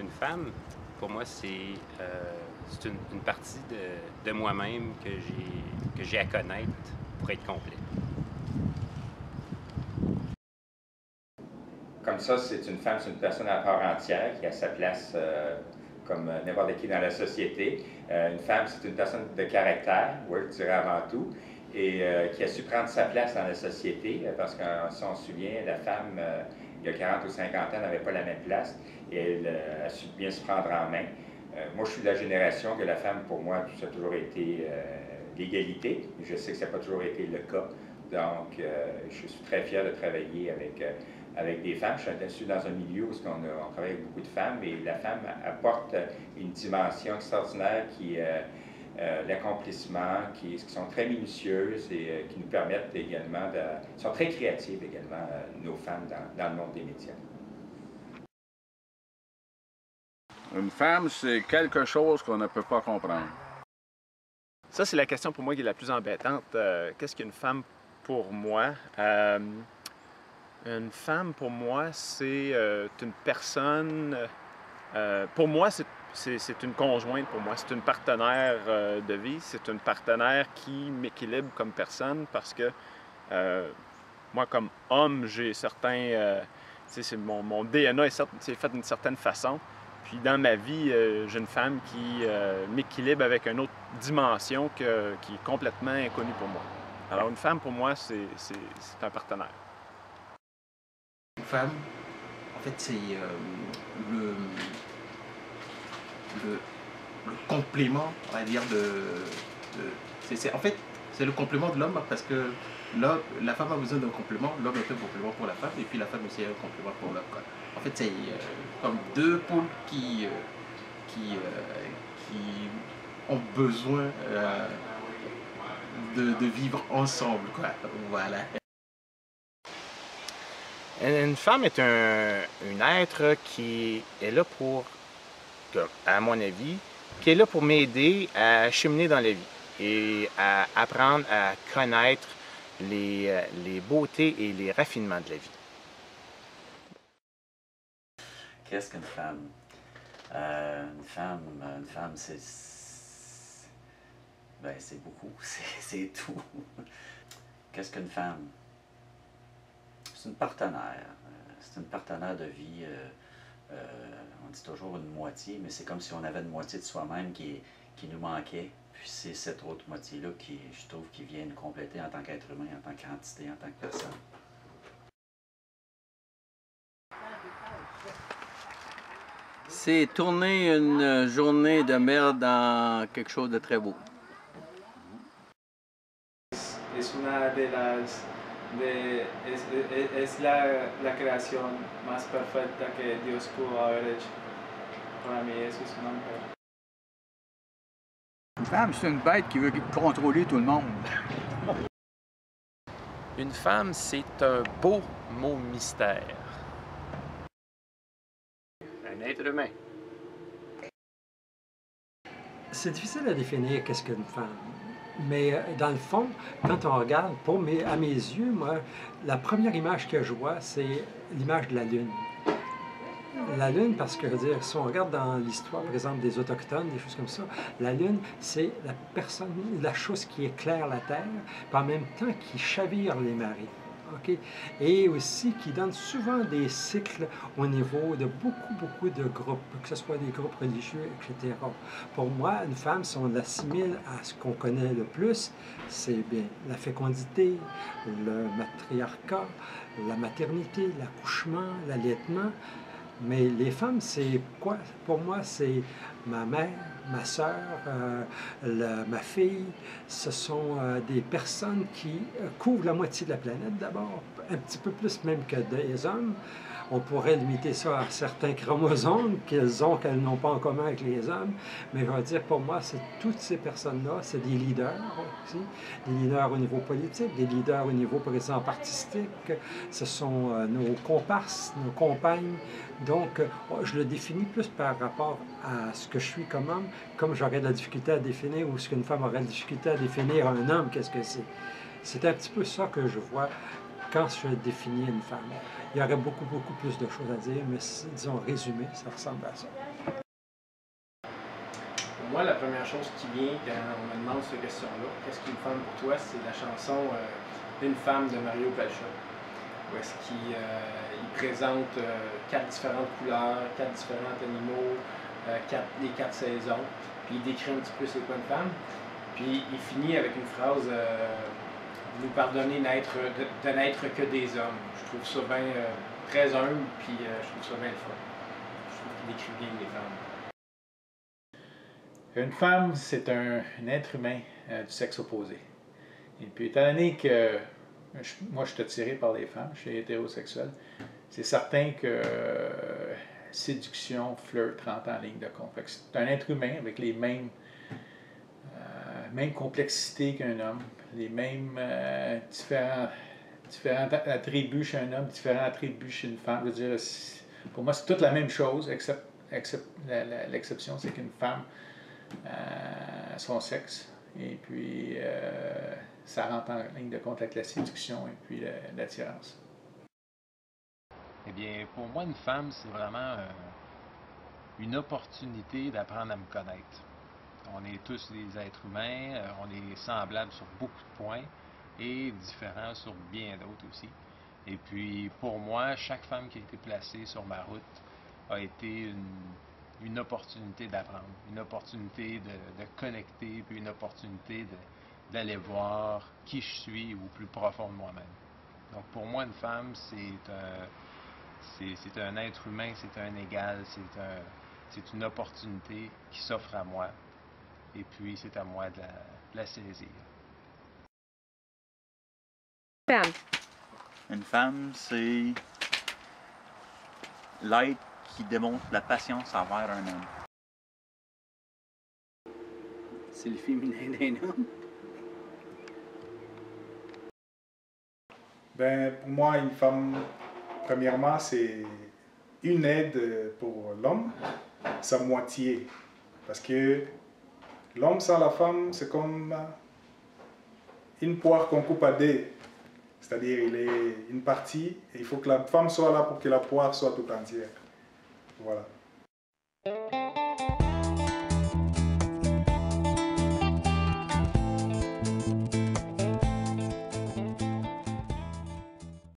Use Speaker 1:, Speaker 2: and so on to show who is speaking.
Speaker 1: Une femme, pour moi, c'est une partie de moi-même que j'ai à connaître pour être complet.
Speaker 2: Comme ça, c'est une femme, c'est une personne à part entière qui a sa place comme n'importe qui dans la société. Une femme, c'est une personne de caractère, oui, je dirais avant tout, et qui a su prendre sa place dans la société, parce que si on se souvient, la femme, il y a 40 ou 50 ans, n'avait pas la même place, et elle a su bien se prendre en main. Moi, je suis de la génération que la femme, pour moi, ça a toujours été l'égalité. Je sais que ça n'a pas toujours été le cas. Donc, je suis très fier de travailler avec des femmes. Je suis dans un milieu où on travaille avec beaucoup de femmes et la femme apporte une dimension extraordinaire qui est l'accomplissement, qui sont très minutieuses et qui nous permettent également sont très créatives également, nos femmes, dans le monde des médias.
Speaker 3: Une femme, c'est quelque chose qu'on ne peut pas comprendre.
Speaker 4: Ça, c'est la question pour moi qui est la plus embêtante. Qu'est-ce qu'une femme pour moi? Une femme, pour moi, c'est une personne... pour moi, c'est une conjointe pour moi. C'est une partenaire de vie. C'est une partenaire qui m'équilibre comme personne parce que moi, comme homme, j'ai certains... mon DNA est fait d'une certaine façon. Puis dans ma vie, j'ai une femme qui m'équilibre avec une autre dimension qui est complètement inconnue pour moi. Alors une femme, pour moi, c'est un partenaire.
Speaker 5: Une femme, en fait, c'est le complément, on va dire, en fait, c'est le complément de l'homme parce que la femme a besoin d'un complément, l'homme est un complément pour la femme et puis la femme aussi est un complément pour l'homme. En fait, c'est comme deux pôles qui ont besoin de vivre ensemble, quoi. Voilà.
Speaker 6: Une femme est un être qui est là pour, à mon avis, qui est là pour m'aider à cheminer dans la vie et à apprendre à connaître les beautés et les raffinements de la vie.
Speaker 7: Qu'est-ce qu'une femme? Une femme, c'est beaucoup, c'est tout. Qu'est-ce qu'une femme? C'est une partenaire. C'est une partenaire de vie. On dit toujours une moitié, mais c'est comme si on avait une moitié de soi-même qui nous manquait. Puis c'est cette autre moitié-là qui, je trouve, qui vient nous compléter en tant qu'être humain, en tant qu'entité, en tant que personne.
Speaker 8: C'est tourner une journée de merde en quelque chose de très beau.
Speaker 9: Es la creación más perfecta que Dios pudo haber hecho. Para mí eso es una mujer.
Speaker 10: Une femme, c'est une bête qui veut contrôler tout le monde.
Speaker 1: Une femme, c'est un beau mot mystère. Un être humain.
Speaker 11: C'est difficile à définir qu'est-ce qu'une femme. Mais dans le fond, quand on regarde, à mes yeux, moi, la première image que je vois, c'est l'image de la Lune. La Lune, parce que, je veux dire, si on regarde dans l'histoire, par exemple, des Autochtones, des choses comme ça, la Lune, c'est la chose qui éclaire la Terre, puis en même temps qui chavire les marées. Okay? Et aussi qui donne souvent des cycles au niveau de beaucoup de groupes, que ce soit des groupes religieux, etc. Pour moi, une femme, si on l'assimile à ce qu'on connaît le plus, c'est bien la fécondité, le matriarcat, la maternité, l'accouchement, l'allaitement. Mais les femmes, c'est quoi? Pour moi, c'est ma mère, ma soeur, ma fille. Ce sont des personnes qui couvrent la moitié de la planète d'abord, un petit peu plus même que des hommes. On pourrait limiter ça à certains chromosomes qu'elles n'ont pas en commun avec les hommes. Mais je veux dire, pour moi, c'est toutes ces personnes-là, c'est des leaders aussi. Des leaders au niveau politique, des leaders au niveau, par exemple, artistique. Ce sont nos comparses, nos compagnes. Donc, je le définis plus par rapport à ce que je suis comme homme, comme j'aurais de la difficulté à définir, ou ce qu'une femme aurait de la difficulté à définir un homme, qu'est-ce que c'est. C'est un petit peu ça que je vois quand je définis une femme. Il y aurait beaucoup plus de choses à dire, mais disons, résumé, ça ressemble à ça.
Speaker 12: Moi, la première chose qui vient quand on me demande cette question-là, qu'est-ce qu'une femme pour toi, c'est la chanson Une femme de Mario Pelcha. Où est-ce qu'il présente 4 différentes couleurs, 4 différents animaux, les 4 saisons, puis il décrit un petit peu c'est quoi une femme. Puis il finit avec une phrase nous pardonner de n'être que des hommes. Je trouve ça bien très humble, puis je trouve ça bien le fun. Je trouve qu'il décrit bien les femmes.
Speaker 13: Une femme, c'est un être humain du sexe opposé. Et puis, étant donné que moi, je suis attiré par les femmes, je suis hétérosexuel, c'est certain que séduction, flirt rentre en ligne de compte. C'est un être humain avec les mêmes complexités qu'un homme, les mêmes différents attributs chez un homme, différents attributs chez une femme. Je veux dire, pour moi, c'est toute la même chose, except l'exception, c'est qu'une femme son sexe, et puis ça rentre en ligne de compte avec la séduction et puis l'attirance.
Speaker 14: Eh bien, pour moi, une femme, c'est vraiment une opportunité d'apprendre à me connaître. On est tous des êtres humains, on est semblables sur beaucoup de points et différents sur bien d'autres aussi. Et puis, pour moi, chaque femme qui a été placée sur ma route a été une opportunité d'apprendre, une opportunité de connecter, puis une opportunité d'aller voir qui je suis au plus profond de moi-même. Donc pour moi, une femme, c'est un être humain, c'est un égal, c'est une opportunité qui s'offre à moi, et puis c'est à moi de la saisir.
Speaker 15: Femme.
Speaker 16: Une femme, c'est l'être qui démontre la patience envers un homme.
Speaker 8: C'est le féminin d'un homme.
Speaker 17: Ben, pour moi, une femme, premièrement, c'est une aide pour l'homme, sa moitié. Parce que l'homme sans la femme, c'est comme une poire qu'on coupe à deux. C'est-à-dire, il est une partie, et il faut que la femme soit là pour que la poire soit tout entière. Voilà.